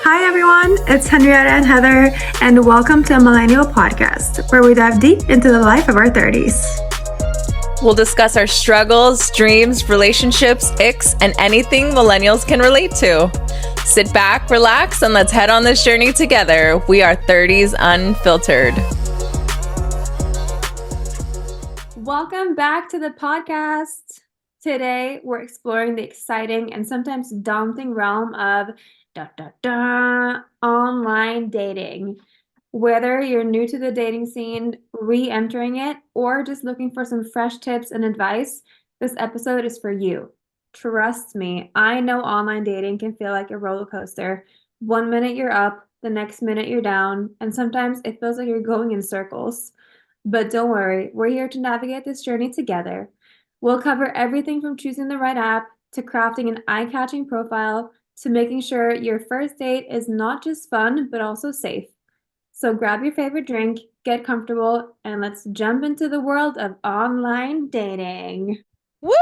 Hi everyone, it's Henriette and Heather, and welcome to a Millennial Podcast, where we dive deep into the life of our 30s. We'll discuss our struggles, dreams, relationships, icks, and anything millennials can relate to. Sit back, relax, and let's head on this journey together. We are 30s Unfiltered. Welcome back to the podcast. Today, we're exploring the exciting and sometimes daunting realm of online dating. Whether you're new to the dating scene, re-entering it, or just looking for some fresh tips and advice, this episode is for you. Trust me, I know online dating can feel like a roller coaster. One minute you're up, the next minute you're down, and sometimes it feels like you're going in circles. But don't worry, we're here to navigate this journey together. We'll cover everything from choosing the right app to crafting an eye-catching profile to making sure your first date is not just fun, but also safe. So grab your favorite drink, get comfortable, and let's jump into the world of online dating. Woo!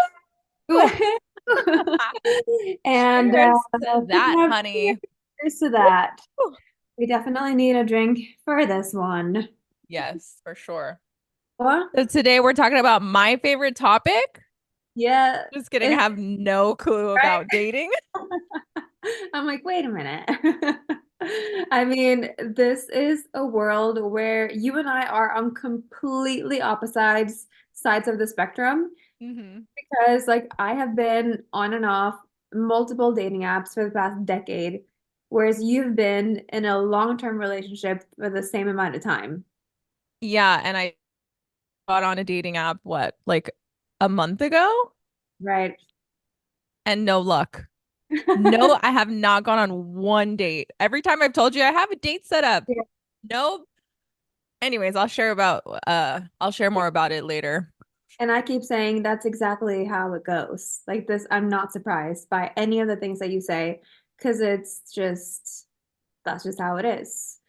And Cheers to that, honey. Cheers to that. Woo! We definitely need a drink for this one. Yes, for sure. What? So today we're talking about my favorite topic. Yeah. Just kidding. I have no clue about dating. I'm like, wait a minute. I mean, this is a world where you and I are on completely opposite sides of the spectrum because, like, I have been on and off multiple dating apps for the past decade, whereas you've been in a long-term relationship for the same amount of time. Yeah, and I got on a dating app, like a month ago? Right. And no luck. No, I have not gone on one date. Every time I've told you I have a date set up. Yeah. Nope. Anyways, I'll share more about it later. And I keep saying that's exactly how it goes. Like this, I'm not surprised by any of the things that you say because that's just how it is.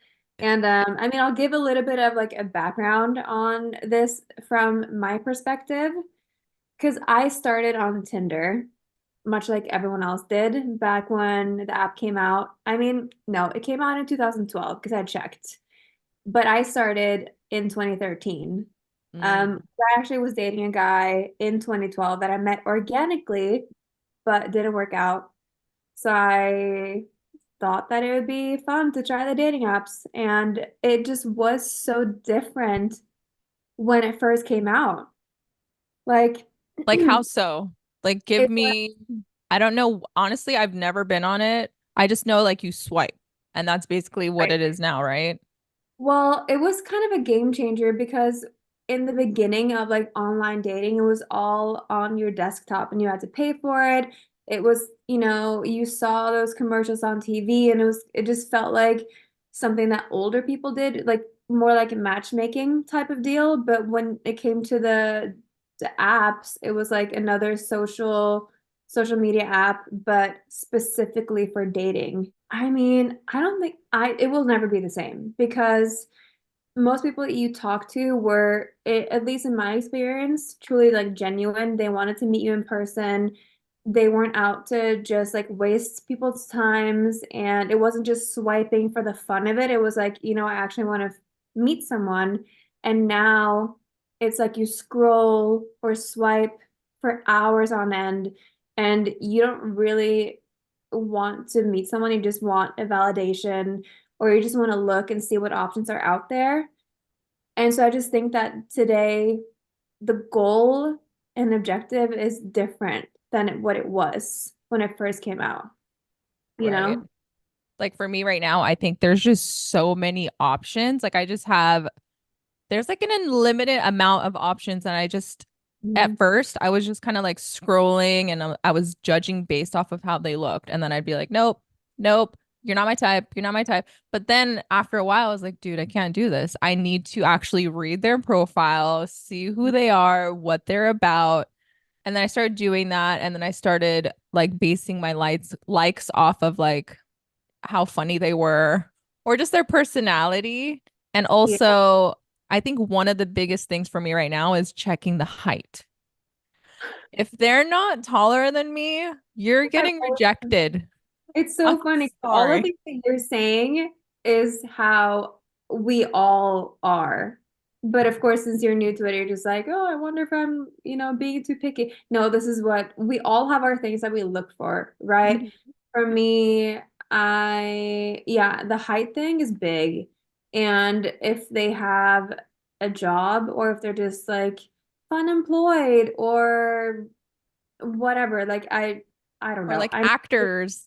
And I mean, I'll give a little bit of like a background on this from my perspective because I started on Tinder, much like everyone else did back when the app came out. I mean, no, it came out in 2012 because I checked, but I started in 2013. I actually was dating a guy in 2012 that I met organically, but didn't work out. So I thought that it would be fun to try the dating apps, and it just was so different when it first came out. Like, Like it how so? Like give was, me, I don't know. Honestly, I've never been on it. I just know like you swipe, and that's basically what right. it is now, right? Well, it was kind of a game changer because in the beginning of like online dating, it was all on your desktop and you had to pay for it. It was, you saw those commercials on TV and it just felt like something that older people did, like more like a matchmaking type of deal. But when it came to the apps, it was like another social media app, but specifically for dating. I mean, I don't think it will never be the same because most people that you talk to were, at least in my experience, truly like genuine. They wanted to meet you in person. They weren't out to just like waste people's times. And it wasn't just swiping for the fun of it. It was like, I actually want to meet someone. And now it's like you scroll or swipe for hours on end and you don't really want to meet someone. You just want a validation or you just want to look and see what options are out there. And so I just think that today the goal and objective is different than what it was when it first came out, you Right. know? Like for me right now, I think there's just so many options. Like there's like an unlimited amount of options and at Mhm. first I was just kind of like scrolling and I was judging based off of how they looked and then I'd be like nope, nope, you're not my type, you're not my type. But then after a while I was like, dude, I can't do this. I need to actually read their profile, see who they are, what they're about. And then I started doing that and then I started like basing my likes off of like how funny they were or just their personality. And Yeah. also, I think one of the biggest things for me right now is checking the height. If they're not taller than me, you're getting rejected. It's I'm so funny. All of sorry. these things you're saying is how we all are. But of course, since you're new to it, you're just like, oh, I wonder if I'm, being too picky. No, this is what we all have our things that we look for, right? Mhm. For me, yeah, the height thing is big. And if they have a job or if they're just like unemployed or whatever, like I don't Or know. like actors.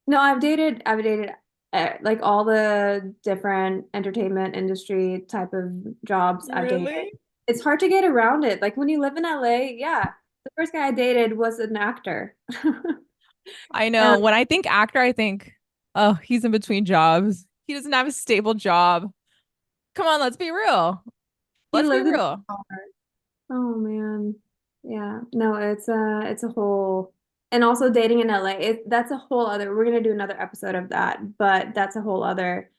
No, I've dated like all the different entertainment industry type of jobs I've dated. Really? It's hard to get around it. Like when you live in LA, yeah. The first guy I dated was an actor. I And know. When I think actor, I think, oh, he's in between jobs. He doesn't have a stable job. Come on, let's be real. he Let's be lived in real. Oh man. Yeah. No, it's a whole and also dating in LA. That's a whole other we're gonna do another episode of that, but that's a whole other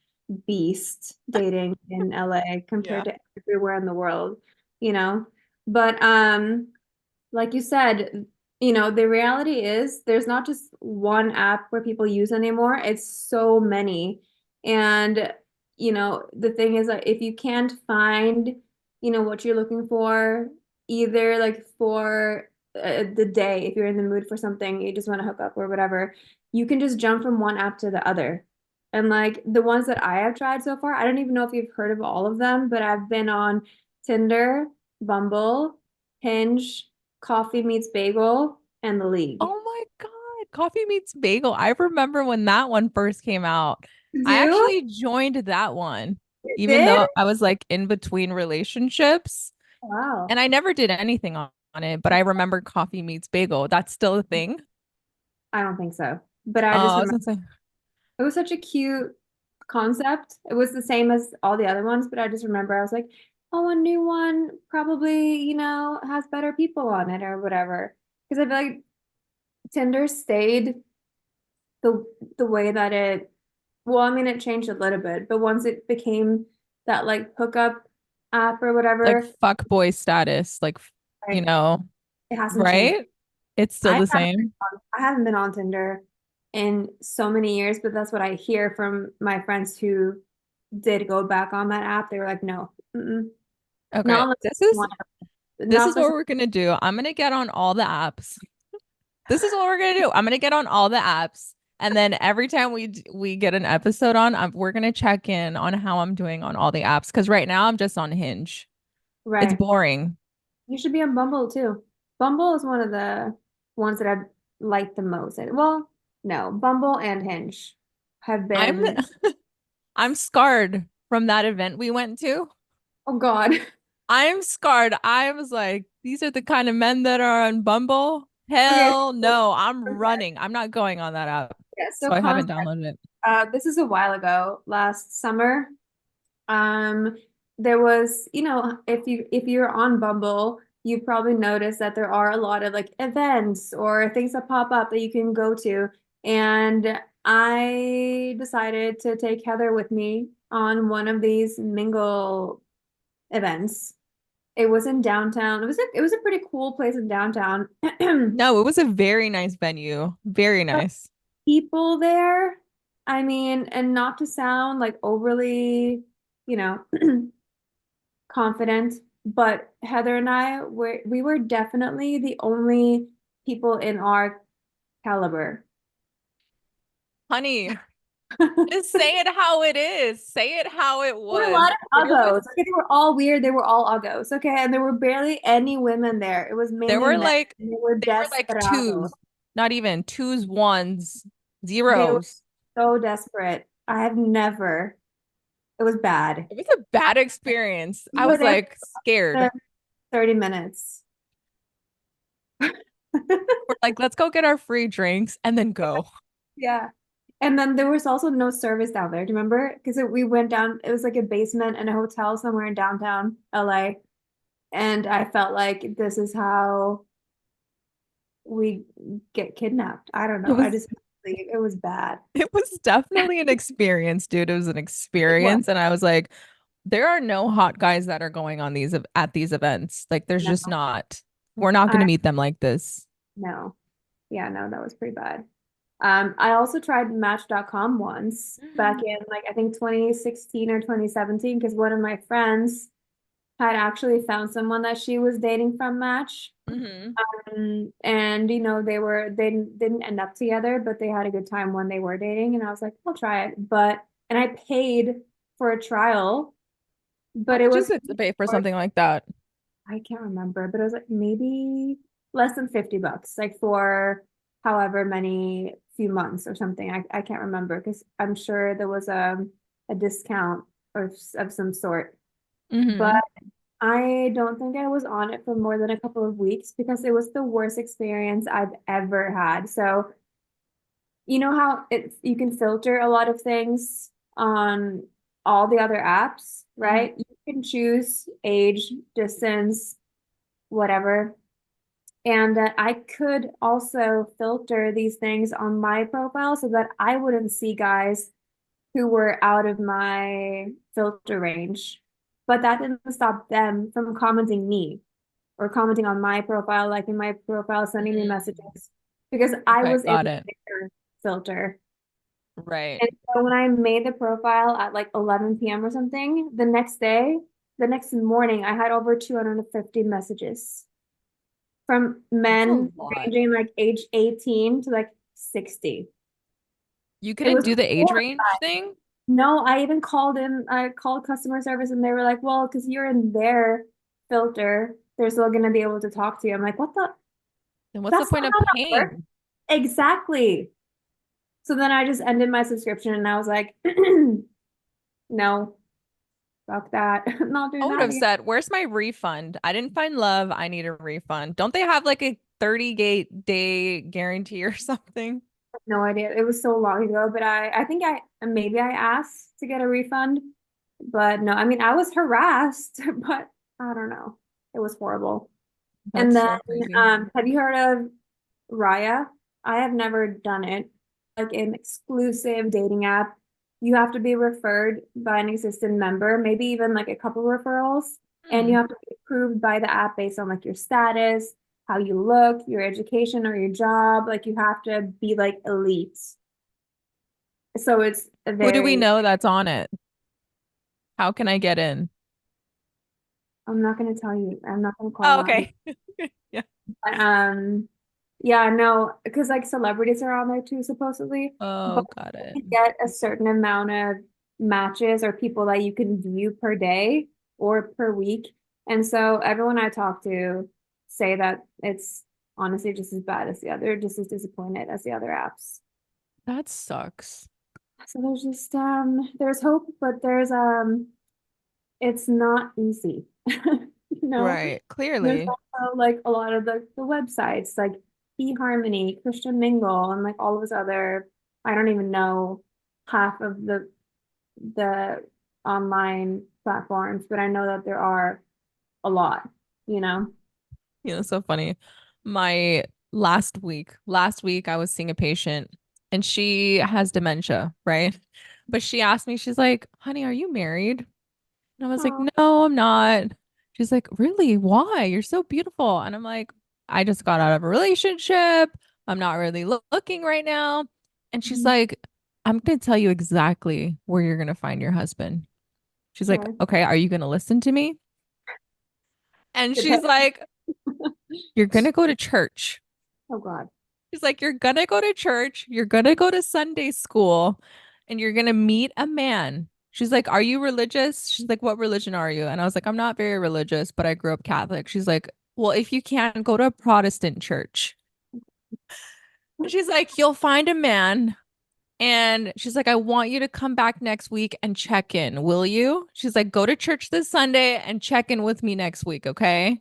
beast dating in LA compared Yeah. to everywhere in the world, you know. But like you said, the reality is there's not just one app where people use anymore. It's so many. And, the thing is that if you can't find, what you're looking for, either like for the day, if you're in the mood for something, you just want to hook up or whatever, you can just jump from one app to the other. And like the ones that I have tried so far, I don't even know if you've heard of all of them, but I've been on Tinder, Bumble, Hinge, Coffee Meets Bagel, and The League. Oh my God. Coffee Meets Bagel. I remember when that one first came out. I Do? actually joined that one, You even did? though I was like in between relationships Wow. and I never did anything on it, but I remember Coffee Meets Bagel. That's still a thing. I don't think so. But Oh, I just I was remember gonna say, it was such a cute concept. It was the same as all the other ones, but I just remember I was like, oh, a new one probably, has better people on it or whatever. Because I feel like Tinder stayed the the way that well, I mean it changed a little bit, but once it became that like hookup app or like whatever, fuck boy status, like, you right, know, it hasn't changed. right? It's still I the haven't same. I haven't been on Tinder in so many years, but that's what I hear from my friends who did go back on that app. They were like, no, Okay. not unless This you is want this not is for what some, we're gonna do. I'm gonna get on all the apps. This is what we're gonna do. I'm gonna get on all the apps, and then every time we get an episode on, we're gonna check in on how I'm doing on all the apps. Because right now I'm just on Hinge. It's right. boring. You should be on Bumble too. Bumble is one of the ones that I've liked the most. Well, no, Bumble and Hinge have I'm been, I'm scarred from that event we went to. oh God. I'm scarred. I was like, these are the kind of men that are on Bumble. Okay, Hell so, no, I'm okay. running. I'm not going on that app. Yeah, so So I haven't context. downloaded it. This is a while ago, last summer. Um, there was, if you're on Bumble, you probably noticed that there are a lot of like events or things that pop up that you can go to. And I decided to take Heather with me on one of these mingle events. It was in downtown. It was a pretty cool place in downtown. No, it was a very nice venue. Very nice. People there, I mean, and not to sound like overly, you know, confident, but Heather and we were definitely the only people in our caliber. Honey, just say it how it is. Say it how it There were a was. lot of There was uggos. Okay, they were all weird. They were all uggos. Okay, and there were barely any women there. It was there mainly were men. like And they were they were like desperados. twos, not even twos, ones, They were zeros. so desperate. I have never. It was bad. It was a bad experience. We I were was there like for scared. 30 minutes. We're like, let's go get our free drinks and then go. Yeah. And then there was also no service down there. Do you remember? Because we went down, it was like a basement in a hotel somewhere in downtown LA. And I felt like this is how we get kidnapped. I don't It know. I was just it was bad. it was definitely an experience, dude. It was an It was. experience. And I was like, there are no hot guys that are going on these at these events. Like there's No, just not. We're not I gonna meet them like this. no. Yeah, no, that was pretty bad. I also tried Match.com once back Mm-hmm. in like I think 2016 or 2017 because one of my friends had actually found someone that she was dating from Match. And they didn't end up together, but they had a good time when they were dating. And I was like, I'll try it. And I paid for a trial, How but it much is was it to pay for something like that? I can't remember, but it was like maybe less than $50, like for however many few months or something. I can't remember because I'm sure there was a discount of some sort. But Mm-hmm. I don't think I was on it for more than a couple of weeks because it was the worst experience I've ever had. So, you know how it's you can filter a lot of things on all the other apps, Mm-hmm. right? You can choose age, distance, whatever. And I could also filter these things on my profile so that I wouldn't see guys who were out of my filter range. But that didn't stop them from commenting me or commenting on my profile, like in my profile, sending me messages because I Okay, was in got it. their filter. Right. And so when I made the profile at like 11 p.m. or something, the next morning, I had over 250 messages from That's a men lot. ranging like age 18 to like 60. You It couldn't was do the age horrible. range thing? No, I called customer service and they were like, well, because you're in their filter, they're still going to be able to talk to you. I'm like, what the? Then what's the That's not point of how that works. paying? Exactly. So then I just ended my subscription and I was like, no, fuck that. I'm not I doing would that have again. said, "Where's my refund? I didn't find love. I need a refund." Don't they have like a 30 gate day guarantee or something? No idea. It was so long ago, but I think maybe I asked to get a refund, but no, I mean, I was harassed, but I don't know. It was horrible. And That's then, so crazy. have you heard of Raya? I have never done it. Like an exclusive dating app. You have to be referred by an existing member, maybe even like a couple referrals, and you Hmm. have to be approved by the app based on like your status, how you look, your education or your job. Like you have to be like elite. So it's a Who do we very, know that's on it? How can I get in? I'm not going to tell you. I'm not going to call Oh, out. okay. Yeah. But, yeah, no, because like celebrities are on there too, supposedly. But Oh, got it. you get a certain amount of matches or people that you can view per day or per week. And so everyone I talk to say that it's honestly just as bad as the other, just as disappointed as the other apps. That sucks. So there's hope, but it's not easy. You know, Right. there's Clearly. also like a lot of the websites like eHarmony, Christian Mingle, and like all of those other, I don't even know half of the online platforms, but I know that there are a lot, you know? So funny. My last week I was seeing a patient and she has dementia, right? But she asked me, she's like, "Honey, are you married?" And I was like, Oh, "No, I'm not." She's like, "Really? Why? You're so beautiful." And I'm like, "I just got out of a relationship. I'm not really looking right now." And she's mhm. like, "I'm going to tell you exactly where you're going to find your husband." She's like, Okay. "Okay, are you going to listen to me?" And she's Depends. like, "You're going to go to church." Oh God. She's like, "You're going to go to church, you're going to go to Sunday school, and you're going to meet a man." She's like, "Are you religious?" She's like, "What religion are you?" And I was like, "I'm not very religious, but I grew up Catholic." She's like, "Well, if you can, go to a Protestant church." And she's like, "You'll find a man." And she's like, "I want you to come back next week and check in. Will you?" She's like, "Go to church this Sunday and check in with me next week, okay?"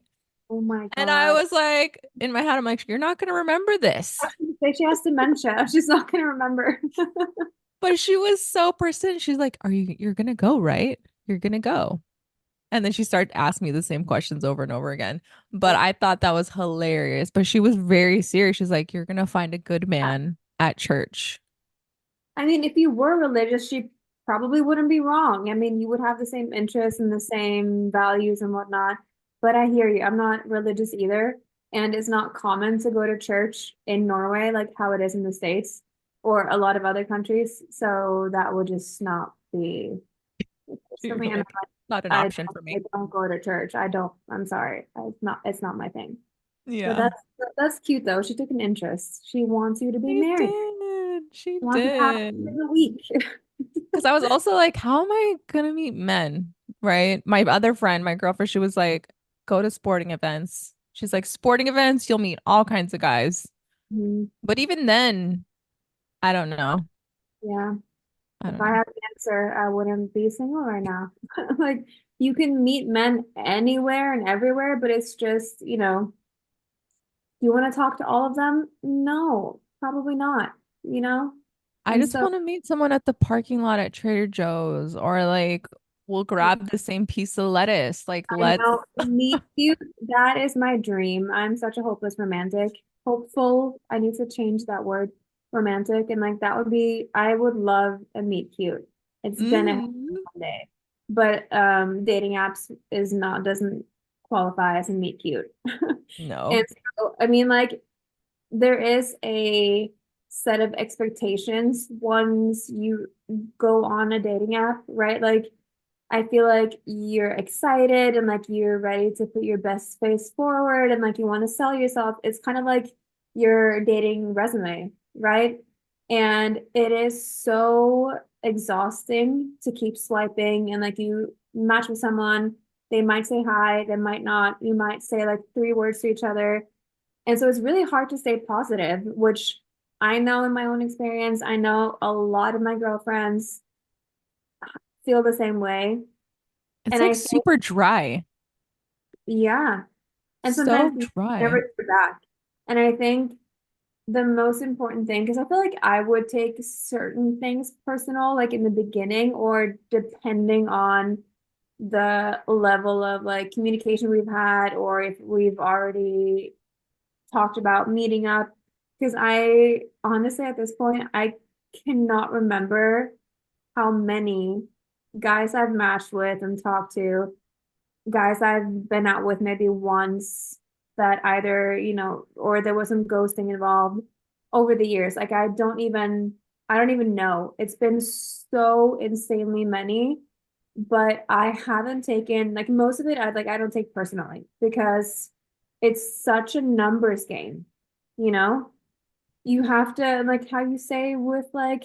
Oh my And I God. was like, in my head, I'm like, "You're not going to remember I this." was gonna say she has dementia. She's not gonna remember. But she was so persistent. She's like, you're gonna go, right? You're gonna go." And then she started asking me the same questions over and over again. But I thought that was hilarious. But she was very serious. She's like, "You're gonna find a good man at church." I mean, if you were religious, she probably wouldn't be wrong. I mean, you would have the same interests and the same values and whatnot. But I hear you. I'm not religious either. And it's not common to go to church in Norway like how it is in the States. or a lot of other countries. So that would just not be for You're me. And like, not an I option for I me. don't go to church. I don't. I'm sorry. It's not my thing. But Yeah. that's cute though. She took an interest. She wants you to be She married. did. She She wants to have it did. in a week. Because I was also like, how am I gonna meet men? Right? My other friend, my girlfriend, she was like, go to sporting events. She's like, sporting events, you'll meet all kinds of guys. Mhm. But even then, I don't know. Yeah. I If don't I know. had the answer, I wouldn't be single right now. Like you can meet men anywhere and everywhere, but it's just, you want to talk to all of them? No, probably not, you know? I And just so want to meet someone at the parking lot at Trader Joe's or like we'll grab the same piece of lettuce. Like, I let's, know meet cute, that is my dream. I'm such a hopeless romantic. Hopeful, I need to change that word, romantic. And like that would be, I would love a meet cute. It's gonna happen mm, one day. But dating apps is not doesn't qualify as a meet cute. no. And so I mean like there is a set of expectations once you go on a dating app, right? Like I feel like you're excited and like you're ready to put your best face forward and like you want to sell yourself. It's kind of like your dating resume, right? And it is so exhausting to keep swiping and like you match with someone, they might say hi, they might not. You might say like three words to each other. And so it's really hard to stay positive, which I know in my own experience. I know a lot of my girlfriends feel the same way. It's And like I think, super dry. yeah. And sometimes So you never dry. hear back. And I think the most important thing, because I feel like I would take certain things personal, like in the beginning, or depending on the level of like communication we've had, or if we've already talked about meeting up. Because I honestly, at this point, I cannot remember how many guys I've matched with and talked to, guys I've been out with maybe once that either, or there was some ghosting involved over the years. Like I don't even know. It's been so insanely many, but I haven't taken like most of it I don't take personally because it's such a numbers game, you know? You have to like how you say with like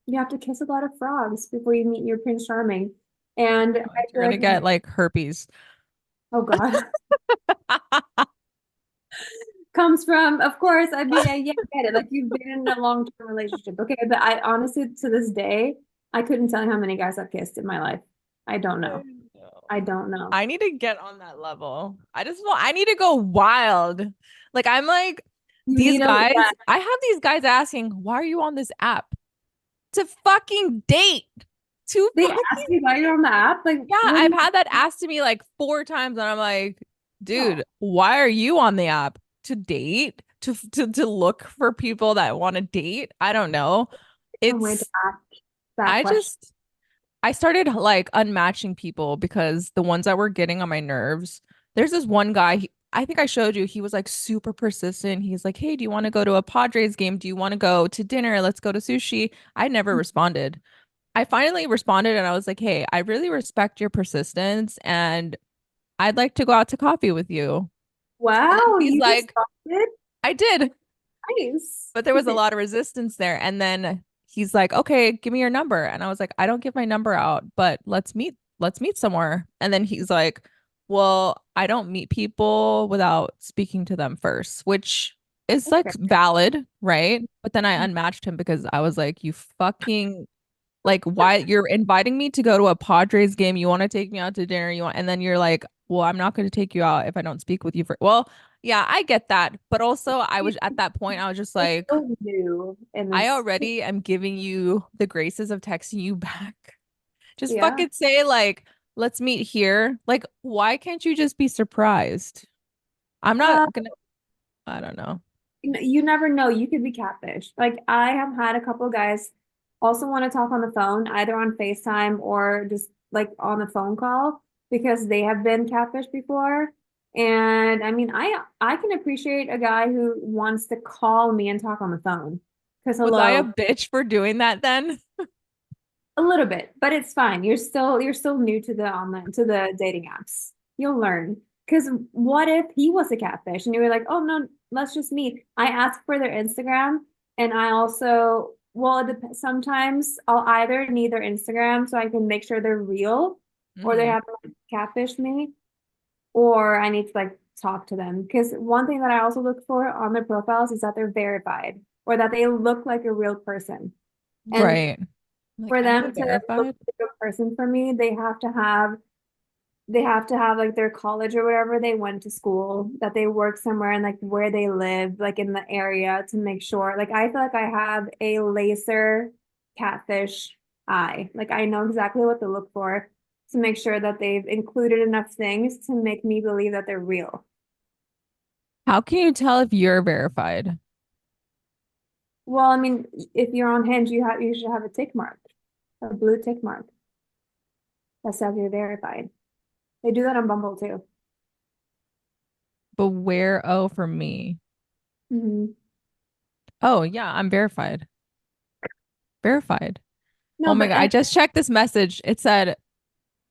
you have to kiss a lot of frogs before you meet your Prince Charming. And I God, you're feel gonna like get like herpes. oh God. Comes from, of course, I mean, yeah, I get it. Like you've been in a long-term relationship. Okay, but I honestly, to this day, I couldn't tell you how many guys I've kissed in my life. I don't I know. I know. don't know. I need to get on that level. I need to go wild. Like I'm like You these need a, guys, yeah, I have these guys asking, why are you on this app? To fucking date. To they fucking ask you why you're on the app. Like, yeah, what do I've you, had that asked to me like 4 times, and I'm like, oh, dude, why are you on the app? To date? To look for people that want to date? I don't know. a way to It's ask that I question. just I started like unmatching people because the ones that were getting on my nerves. There's this one guy, I think I showed you, he was like super persistent. He's like, "Hey, do you want to go to a Padres game? Do you want to go to dinner? Let's go to sushi." I never responded. I finally responded and I was like, "Hey, I really respect your persistence and I'd like to go out to coffee with you." And then Wow, he's you like, responded? "I did." Nice. But there was a lot of resistance there. And then he's like, okay, give me your number. And I was like, I don't give my number out, but let's meet somewhere. And then he's like, well, I don't meet people without speaking to them first, which is like Okay. valid, right? But then I unmatched him because I was like, you fucking like, why you're inviting me to go to a Padres game? You want to take me out to dinner? And then you're like, well, I'm not going to take you out if I don't speak with you for, well, yeah, I get that. But also, I was at that point, I was just It's like, so new in I this. already am giving you the graces of texting you back. Just Yeah. fucking say, like, let's meet here. Like, why can't you just be surprised? I'm not Well, gonna, I don't know. you never know. You could be catfish. Like I have had a couple guys also want to talk on the phone, either on FaceTime or just like on a phone call because they have been catfish before. And I mean, I can appreciate a guy who wants to call me and talk on the phone Because Was I a hello, bitch for doing that then? a little bit, but it's fine. You're still new to the online to the dating apps. You'll learn. Because what if he was a catfish and you were like, oh no, let's just meet. I asked for their Instagram and I also, well, sometimes I'll either need their Instagram so I can make sure they're real or they Hmm. have like, catfish me, or I need to like talk to them. Because one thing that I also look for on their profiles is that they're verified or that they look like a real person. And Right. Like, for I need a them to look verified. like a person for me, they have to have like their college or whatever they went to school, that they work somewhere and like where they live, like in the area to make sure. Like I feel like I have a laser catfish eye. Like I know exactly what to look for to make sure that they've included enough things to make me believe that they're real. How can you tell if you're verified? Well, I mean, if you're on Hinge, you should have a tick mark, a blue tick mark that says you're verified. They do that on Bumble too. But where? Oh, for me. Mhm. Oh, yeah, I'm verified. Verified. Oh No, my but God. I just checked this message. It said,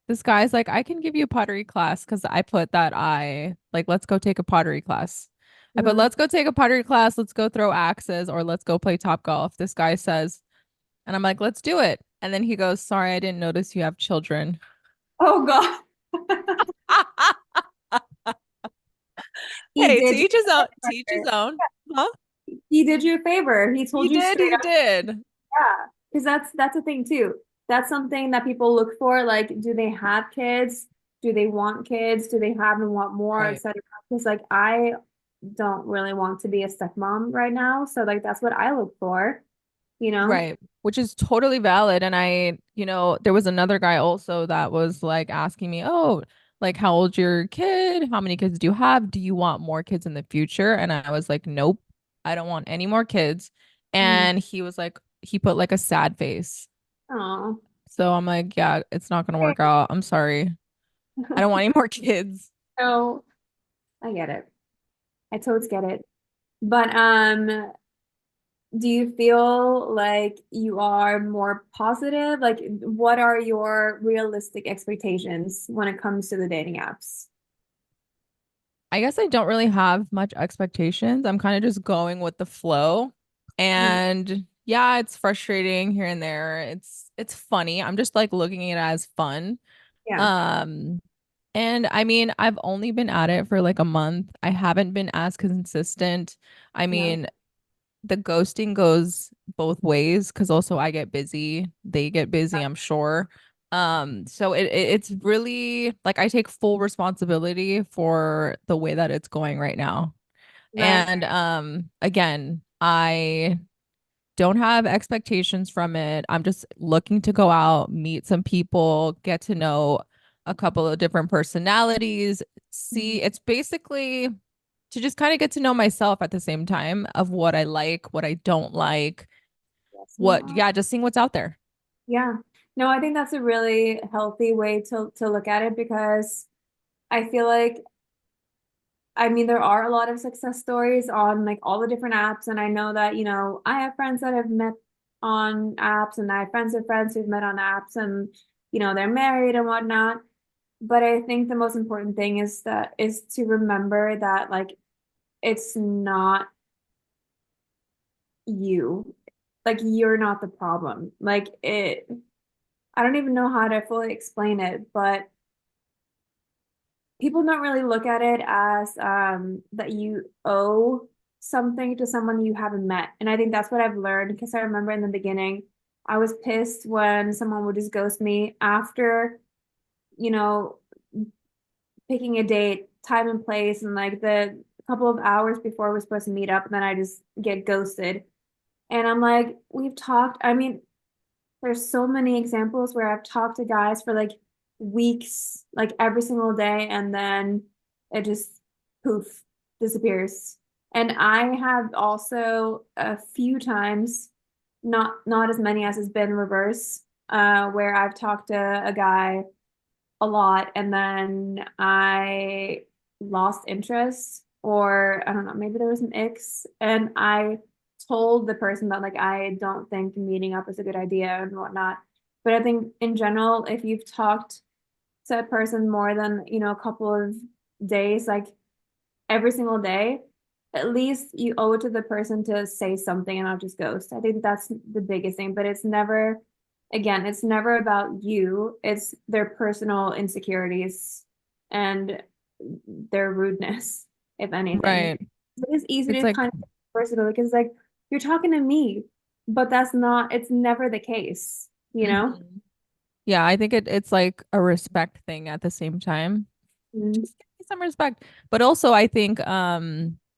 this guy's like, I can give you a pottery class because I put that let's go take a pottery class. I put, mhm. let's go take a pottery class. Let's go throw axes or let's go play top golf. This guy says, and I'm like, let's do it. And then he goes, sorry, I didn't notice you have children. Oh God. He Hey, to did you each his own, a to each his favor. own. Huh? He did you a favor. He told He you did, straight he up, did. yeah. Because that's a thing too. That's something that people look for. Like, do they have kids? Do they want kids? Do they have and want more, Right. etc. Because like I don't really want to be a stepmom right now. So like that's what I look for, you know? Right. Which is totally valid. And there was another guy also that was like asking me, oh, like, how old's your kid? How many kids do you have? Do you want more kids in the future? And I was like, nope, I don't want any more kids. Mm. And he was like, he put like a sad face. Oh. So I'm like, yeah, it's not gonna work out. I'm sorry. I don't want any more kids. So I get it. I totally get it. But do you feel like you are more positive? Like, what are your realistic expectations when it comes to the dating apps? I guess I don't really have much expectations. I'm kind of just going with the flow. Mm, And yeah, it's frustrating here and there. It's funny. I'm just like looking at it as fun. yeah, Um, and I mean, I've only been at it for like a month. I haven't been as consistent. I yeah. mean, the ghosting goes both ways because also I get busy, they get busy, I'm sure. So it's really like I take full responsibility for the way that it's going right now. Right. And again, I don't have expectations from it. I'm just looking to go out, meet some people, get to know a couple of different personalities, Mhm. see it's basically to just kind of get to know myself at the same time of what I like, what I don't like, Yes, what, no. yeah, just seeing what's out there. Yeah. No, I think that's a really healthy way to look at it because I feel like I mean there are a lot of success stories on like all the different apps, and I know that, I have friends that have met on apps, and I have friends of friends who've met on apps, and they're married and whatnot. But I think the most important thing is to remember that like it's not you. Like you're not the problem. Like I don't even know how to fully explain it, but people don't really look at it as that you owe something to someone you haven't met. And I think that's what I've learned because I remember in the beginning, I was pissed when someone would just ghost me after, you know, picking a date, time and place, and like the couple of hours before we're supposed to meet up, and then I just get ghosted. And I'm like, we've talked. I mean, there's so many examples where I've talked to guys for like weeks, like every single day, and then it just poof disappears. And I have also a few times, not as many as has been reverse, where I've talked to a guy a lot and then I lost interest, or I don't know, maybe there was an X and I told the person that like I don't think meeting up is a good idea and whatnot. But I think in general, if you've talked to a person more than, a couple of days, like every single day, at least you owe it to the person to say something and not just ghost. I think that's the biggest thing. But it's never, again, it's never about you. It's their personal insecurities and their rudeness, if anything. Right. It is easy It's to like, kind of personal because like you're talking to me, but that's not, it's never the case, you know? mhm. Yeah, I think it's like a respect thing at the same time. Mm-hmm. Just give me some respect. But also I think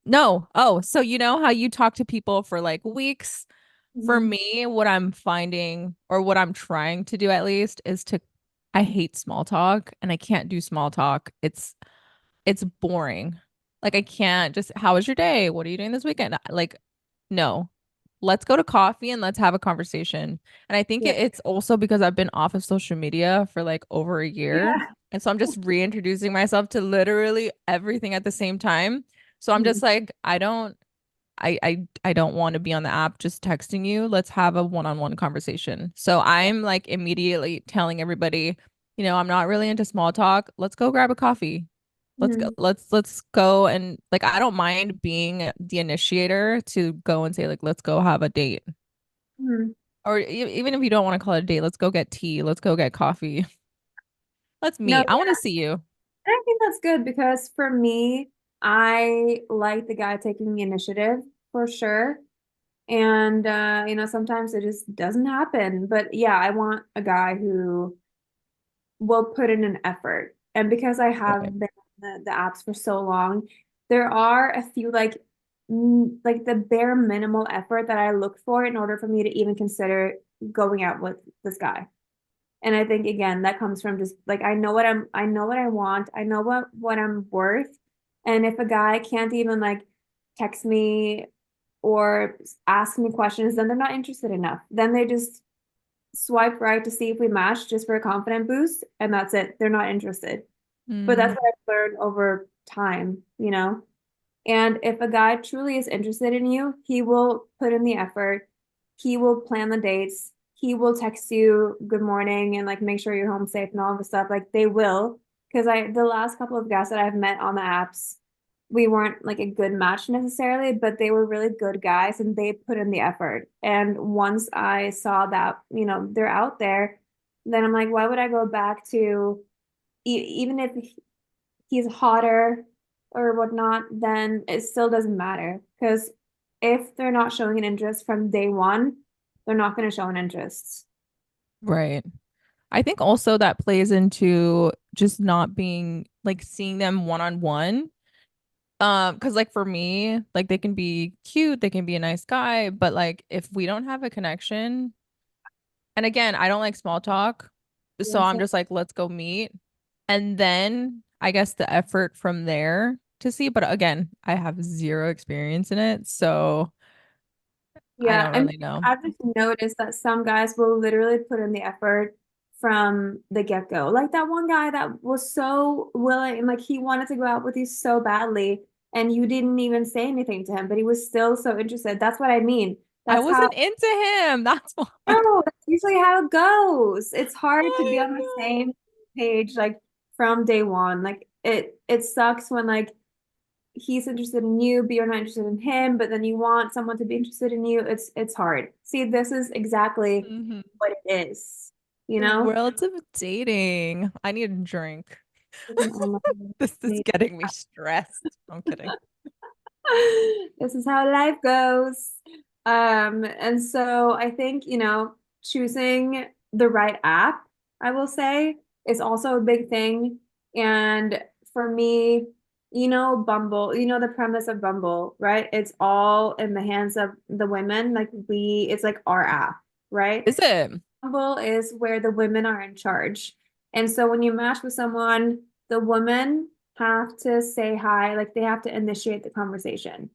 no. Oh, so you know how you talk to people for like weeks? For Mm-hmm. me, what I'm finding or what I'm trying to do at least is to I hate small talk and I can't do small talk. It's boring. Like I can't just, how was your day? What are you doing this weekend? Like, no. Let's go to coffee and let's have a conversation. And I think Yeah. it's also because I've been off of social media for like over a year. Yeah. And so I'm just reintroducing myself to literally everything at the same time. So I'm Mhm. just like, I don't want to be on the app just texting you. Let's have a one-on-one conversation. So I'm like immediately telling everybody, I'm not really into small talk. Let's go grab a coffee. Let's go. Mhm. Let's go and like I don't mind being the initiator to go and say like let's go have a date. Mhm. Or even if you don't want to call it a date, let's go get tea. Let's go get coffee. Let's No, meet. I want to see you. I think that's good because for me, I like the guy taking the initiative for sure. And sometimes it just doesn't happen. But yeah, I want a guy who will put in an effort. And because I have Right. been on the apps for so long, there are a few like the bare minimal effort that I look for in order for me to even consider going out with this guy. And I think again, that comes from just like I know what I want, I know what I'm worth. And if a guy can't even like text me or ask me questions, then they're not interested enough. Then they just swipe right to see if we match just for a confident boost, and that's it. They're not interested. But that's Mm, what I've learned over time. And if a guy truly is interested in you, he will put in the effort. He will plan the dates. He will text you good morning and like make sure you're home safe and all the stuff. Like they will. Because the last couple of guys that I've met on the apps, we weren't like a good match necessarily, but they were really good guys and they put in the effort. And once I saw that, they're out there, then I'm like, why would I go back to even if he's hotter or whatnot, then it still doesn't matter. Because if they're not showing an interest from day one, they're not going to show an interest. right. I think also that plays into just not being like seeing them one on one. Because like for me, like they can be cute, they can be a nice guy, but like if we don't have a connection, and again, I don't like small talk, so Yes. I'm just like, let's go meet. And then I guess the effort from there to see, but again, I have zero experience in it, so I Yeah, don't I mean, really know. I've just noticed that some guys will literally put in the effort from the get-go. Like that one guy that was so willing and like he wanted to go out with you so badly, and you didn't even say anything to him, but he was still so interested. That's what I mean. I That's how wasn't into him. That's why. No, that's usually how it goes. It's hard to be on the same page like from day one. Like it sucks when like he's interested in you, but you're not interested in him, but then you want someone to be interested in you. It's hard. See, this is exactly Mhm. what it is, you The know? world of dating. I need a drink. It's an online This is dating getting me app. stressed. I'm kidding. This is how life goes. And so I think, choosing the right app, I will say, is also a big thing. And for me, Bumble, the premise of Bumble, right? It's all in the hands of the women. Like it's like our app, right? Is it? Bumble is where the women are in charge. And so when you match with someone, the women have to say hi, like they have to initiate the conversation.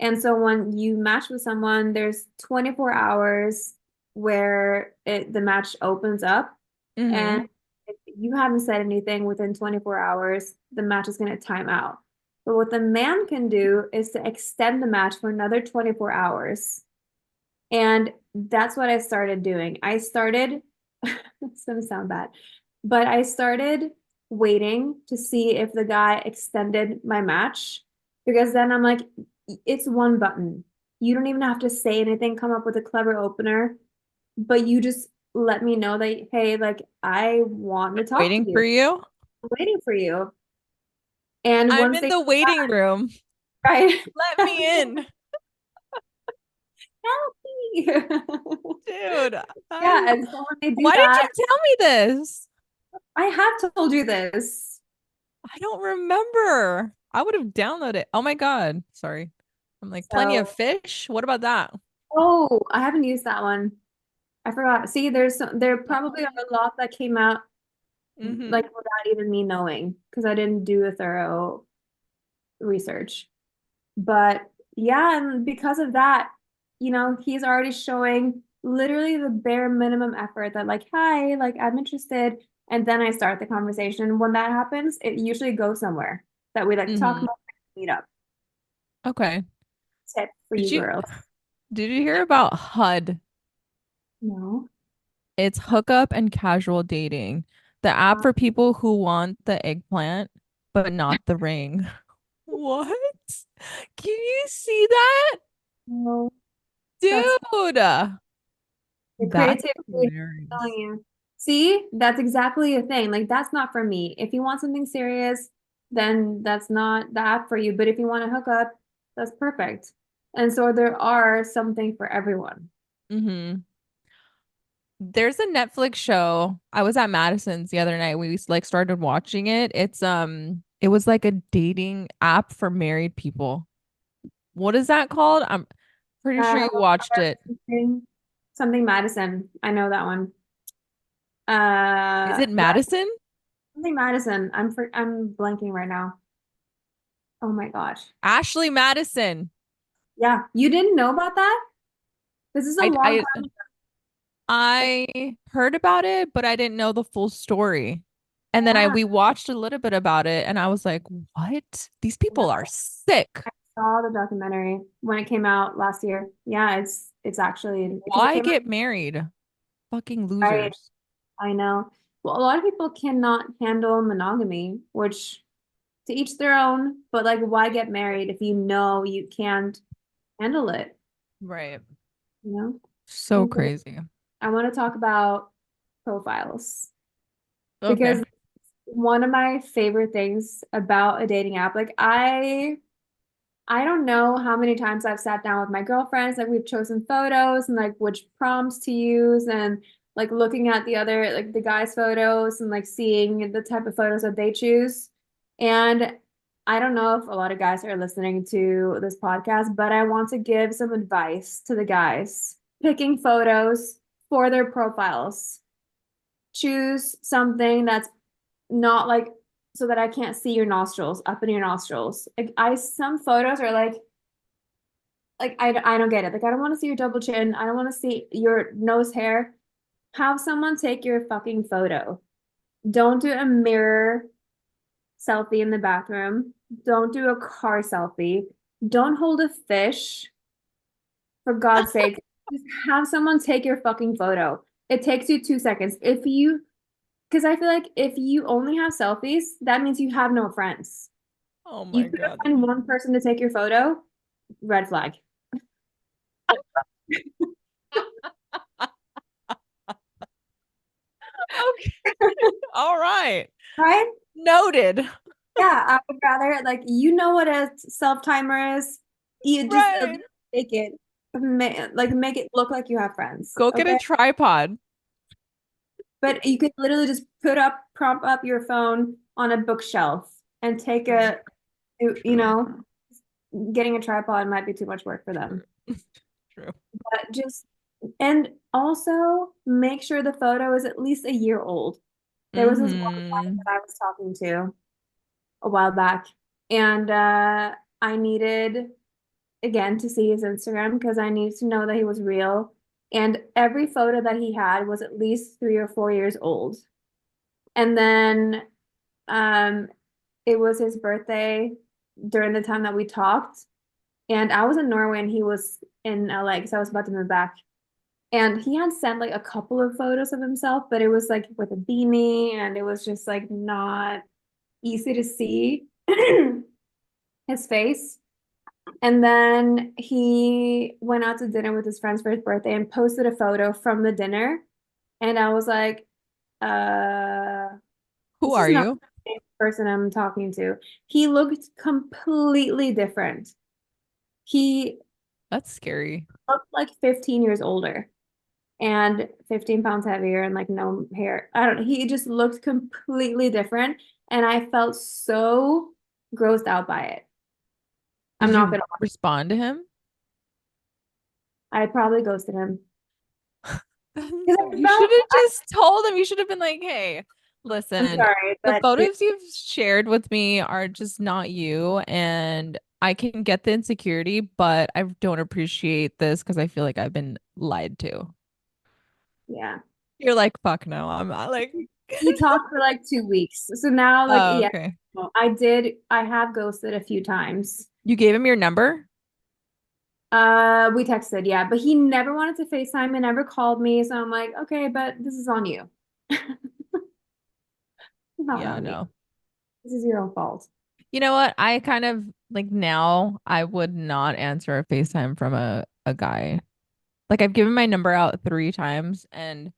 And so when you match with someone, there's 24 hours where the match opens up. Mm-hmm. And if you haven't said anything within 24 hours, the match is going to time out. But what the man can do is to extend the match for another 24 hours. And that's what I started doing. I started, it's gonna sound bad, but I started waiting to see if the guy extended my match because then I'm like, it's one button. You don't even have to say anything, come up with a clever opener, but you just let me know that, hey, like I want to talk to Waiting you. for you. I'm waiting for you. And I'm once in they the waiting room. right, Let me in. help me. Dude, Yeah, and so when they do why didn't that, you tell me this? I have told you this. I don't remember. I would have downloaded. Oh my God. Sorry. I'm like, plenty of So, fish. What about that? oh, I haven't used that one. I forgot. See, there probably are Oh. a lot that came out Mm-hmm. like without even me knowing because I didn't do a thorough research. But yeah, and because of that, he's already showing literally the bare minimum effort that like, hi, like I'm interested. And then I start the conversation. When that happens, it usually goes somewhere that we like talk Mm-hmm. about, meet up. Okay. Tip for Did you you girls. did you hear about HUD? No. It's hookup and casual dating. The app for people who want the eggplant, but not the ring. What? Can you see that? No, that's Dude, the that's creativity. I'm telling hilarious. you. See, that's exactly the thing. Like, that's not for me. If you want something serious, then that's not the app for you. But if you want to hook up, that's perfect. And so there are something for everyone. Mm-hmm. There's a Netflix show. I was at Madison's the other night. We like started watching it. It was like a dating app for married people. What is that called? I'm pretty sure you Hello, watched it. something Madison. I know that one. Is it Yeah, Madison? something Madison. I'm blanking right now. Oh my gosh. Ashley Madison. Yeah, you didn't know about that? This is a I long I time ago. I heard about it, but I didn't know the full story. And then I Yeah, we watched a little bit about it and I was like, "What? These people are sick. saw the documentary when it came out last year. Yeah, it's actually because it Why came out get married? Fucking right. losers." I know. Well, a lot of people cannot handle monogamy, which to each their own, but like why get married if you know you can't handle it, Right. you know? So And so crazy. I want to talk about profiles Okay. because one of my favorite things about a dating app, like I don't know how many times I've sat down with my girlfriends, like we've chosen photos and like which prompts to use and like looking at the other, like the guys' photos and like seeing the type of photos that they choose. And I don't know if a lot of guys are listening to this podcast, but I want to give some advice to the guys picking photos for their profiles. Choose something that's not like so that I can't see your nostrils up in your nostrils. Like some photos are like I don't get it. Like I don't want to see your double chin. I don't want to see your nose hair. Have someone take your fucking photo. Don't do a mirror selfie in the bathroom. Don't do a car selfie. Don't hold a fish. For God's sake, just have someone take your fucking photo. It takes you 2 seconds. Because I feel like if you only have selfies, that means you have no friends. Oh You my could God. find one person to take your photo, red flag. Okay. All right. Right? Noted. Yeah, I would rather like what a self timer is. You just Right. make it make it look like you have friends. Go get a Okay. tripod. But you could literally just prop up your phone on a bookshelf and take True. you True. know, getting a tripod might be too much work for them. True. True. But just, and also make sure the photo is at least a year old. There was this one guy Mm-hmm. that I was talking to a while back, and I needed again to see his Instagram because I needed to know that he was real. And every photo that he had was at least 3 or 4 years old. And then um, it was his birthday during the time that we talked. And I was in Norway and he was in LA because I was about to move back. And he had sent like a couple of photos of himself, but it was like with a beanie and it was just like not easy to see his face. And then he went out to dinner with his friends for his birthday and posted a photo from the dinner. And I was like, uh, Who this is are not you? the same person I'm talking to. He looked completely different. He That's scary. looked like 15 years older and 15 pounds heavier and like no hair. I don't know. He just looked completely different. And I felt so grossed out by it. I'm Did not you gonna respond to him? lie. I probably ghosted him. Because I You should felt, have just told him. You should have been like, hey, I'm listen, sorry, the but photos you've shared with me are just not you. And I can get the insecurity, but I don't appreciate this because I feel like I've been lied to. yeah. You're like, fuck no. I'm not like, We talked for like 2 weeks. So now, like, oh, yeah, okay. I have ghosted a few times. You gave him your number? We texted, yeah, but he never wanted to FaceTime and never called me. So I'm like, okay, but this is on you. Not Yeah, on me. no. This is your own fault. You know what? I kind of like now I would not answer a FaceTime from a guy. Like I've given my number out 3 times and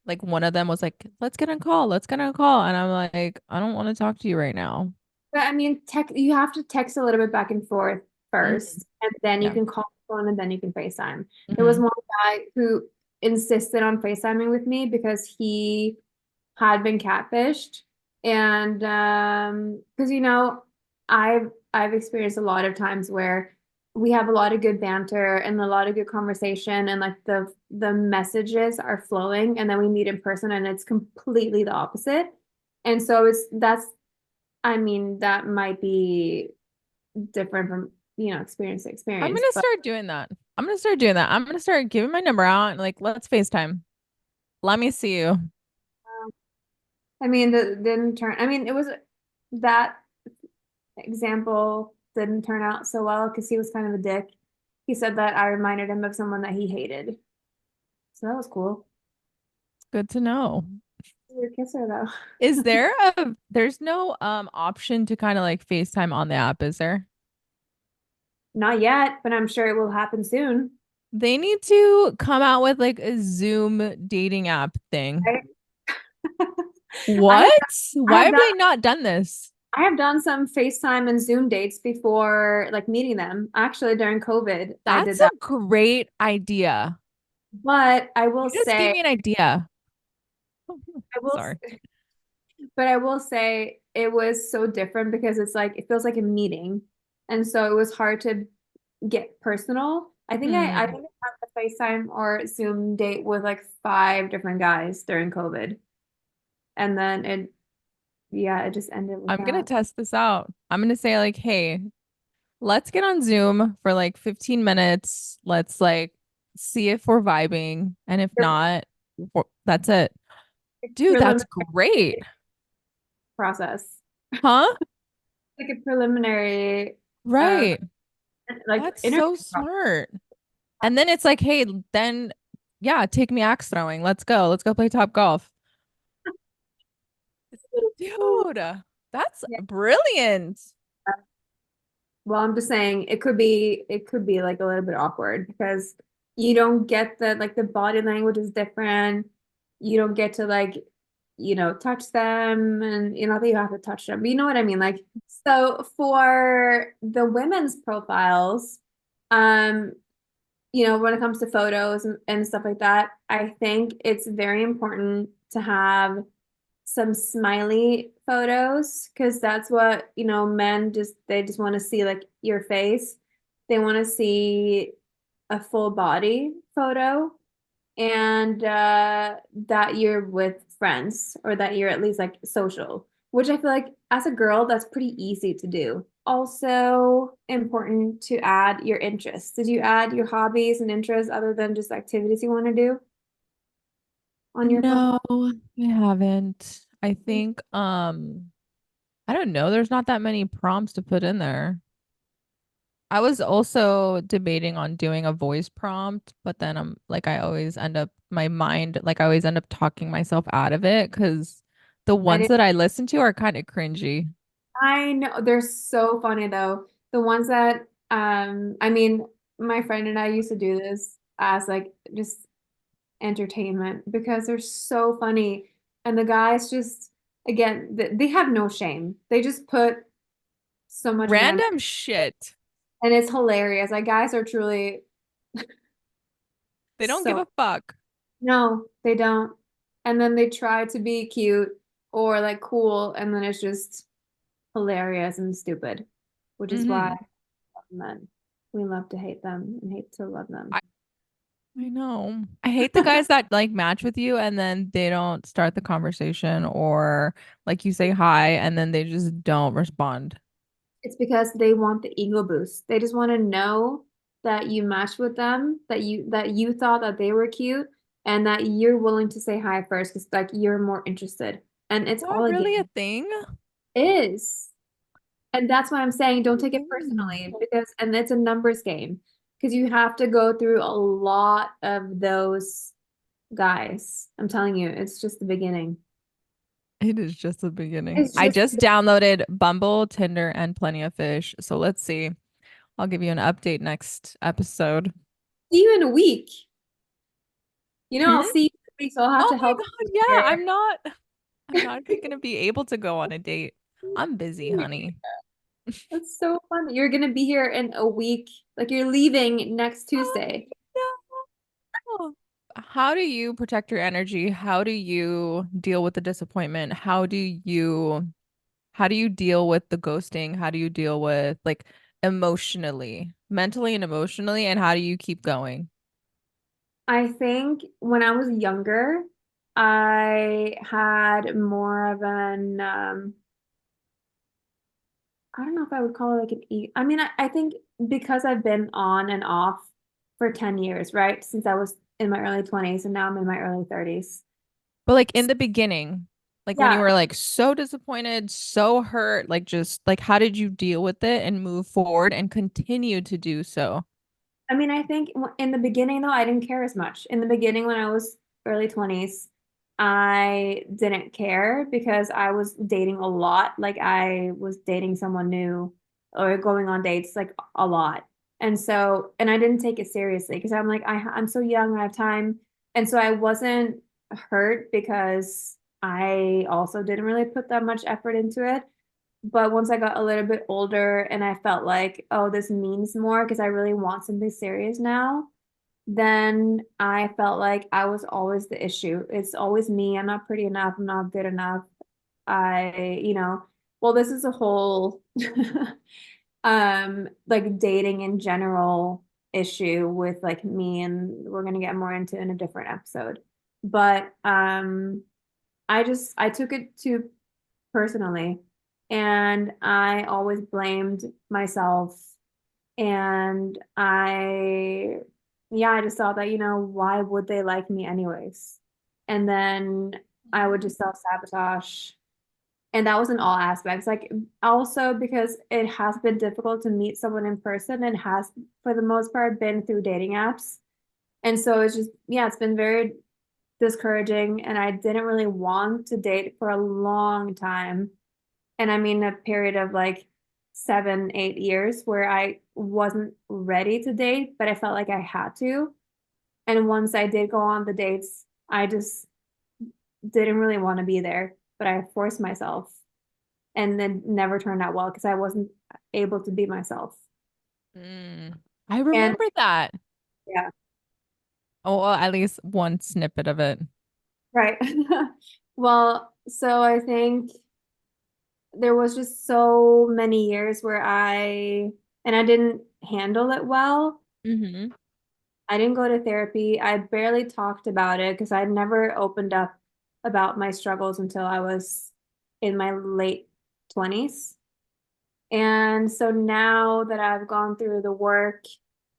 like one of them was like, let's get on call, let's get on a call. And I'm like, I don't want to talk to you right now. But I mean, you have to text a little bit back and forth Hmm. first, and then you Yeah. can call the phone and then you can FaceTime. There was Hmm. one guy who insisted on FaceTiming with me because he had been catfished. And because I've experienced a lot of times where we have a lot of good banter and a lot of good conversation and like the messages are flowing and then we meet in person and it's completely the opposite. And so I mean that might be different from experience to I'm experience, gonna but start doing that. I'm gonna start doing that. I'm gonna start giving my number out and like, let's FaceTime. Let me see you. I mean that didn't turn I mean it was that example didn't turn out so well because he was kind of a dick. He said that I reminded him of someone that he hated. So that was cool. Good to know. Your kisser though. Is there there's no option to kind of like FaceTime on the app, is there? Not yet, but I'm sure it will happen soon. They need to come out with like a Zoom dating app thing. Right? I have What? I Why have have done they not done this? I have done some FaceTime and Zoom dates before like meeting them. Actually, during COVID, I did That's that. a great idea. But I will You just gave say me an idea. I will Sorry. but I will say it was so different because it's like it feels like a meeting. And so it was hard to get personal. I Hmm. think I had a FaceTime or Zoom date with like 5 different guys during COVID. And then it just ended with I'm gonna that. test this out. I'm gonna say like, hey, let's get on Zoom for like 15 minutes. Let's like see if we're vibing. And if The not, that's it. Dude, that's preliminary great. process. Huh? Like a preliminary uh Right. like That's interview so process. smart. And then it's like, hey, then yeah, take me axe throwing. Let's go. Let's go play top golf. Dude, that's Yeah. brilliant. Well, I'm just saying it could be like a little bit awkward because you don't get the body language is different. You don't get to touch them and not that you have to touch them, but you know what I mean? Like so for the women's profiles, um, when it comes to photos and stuff like that, I think it's very important to have some smiley photos because that's what men they just want to see like your face. They want to see a full body photo and that you're with friends or that you're at least like social, which I feel like as a girl that's pretty easy to do. Also important to add your interests. Did you add your hobbies and interests other than just activities you want to do on your No, profile? I haven't. I think I don't know. There's not that many prompts to put in there. I was also debating on doing a voice prompt, but then I'm like, I always end up, my mind, like, I always end up talking myself out of it because the I ones didn't, that I listen to are kind of cringy. I know they're so funny though. The ones that I mean, my friend and I used to do this as like just entertainment because they're so funny. And the guys just again, they have no shame. They just put so much random Random shit. and it's hilarious. Like guys are truly They don't give so a fuck. no, they don't. And then they try to be cute or like cool, and then it's just hilarious and stupid, which is why Hmm. men we love to hate them and hate to love them. I know. I hate the guys that like match with you and then they don't start the conversation or like you say hi and then they just don't respond. It's because they want the ego boost. They just want to know that you matched with them, that you thought that they were cute, and that you're willing to say hi first because like you're more interested. And Is it's that all a really a game. thing? It is. And that's why I'm saying don't take it Mm. personally because and it's a numbers game because you have to go through a lot of those guys. I'm telling you, it's just the beginning. It is just the beginning. It's I just just downloaded Bumble, Tinder, and Plenty of Fish. So let's see. I'll give you an update next episode. see you in a week. I'll Hmm? see you in a week, so I'll have Oh to my help God, you yeah, here. I'm not gonna be able to go on a date. I'm busy, honey. That's so fun. You're gonna be here in a week. Like you're leaving next Oh, Tuesday. no. How do you protect your energy? How do you deal with the disappointment? How do you deal with the ghosting? How do you deal with like emotionally, mentally and emotionally, and how do you keep going? I think when I was younger, I had more of an I don't know if I would call it like an e I mean, I think because I've been on and off for 10 years, right? Since I was in my early 20s and now I'm in my early 30s. But like in the beginning, like when you Yeah, were like so disappointed, so hurt, like just like how did you deal with it and move forward and continue to do so? I mean, I think in the beginning, though, I didn't care as much. In the beginning, when I was early 20s, I didn't care because I was dating a lot. Like, I was dating someone new or going on dates like a lot. And so, and I didn't take it seriously because I'm like, I'm so young, I have time. And so I wasn't hurt because I also didn't really put that much effort into it. But once I got a little bit older and I felt like, oh, this means more because I really want something serious now, then I felt like I was always the issue. It's always me. I'm not pretty enough. I'm not good enough. Well, this is a whole like dating in general issue with like me and we're gonna get more into in a different episode. But I took it too personally. And I always blamed myself. And yeah, I just thought that, why would they like me anyways? And then I would just self-sabotage. And that was in all aspects. Like, also because it has been difficult to meet someone in person and has, for the most part, been through dating apps. And so it's just, yeah, it's been very discouraging. And I didn't really want to date for a long time. And I mean a period of like 7, 8 years where I wasn't ready to date, but I felt like I had to. And once I did go on the dates, I just didn't really want to be there, but I forced myself and then never turned out well because I wasn't able to be myself. Mm. I And remember that. yeah, Oh, well, at least one snippet of it. right. Well, so I think there was just so many years where and I didn't handle it well. Hmm. I didn't go to therapy. I barely talked about it because I'd never opened up about my struggles until I was in my late 20s. And so now that I've gone through the work,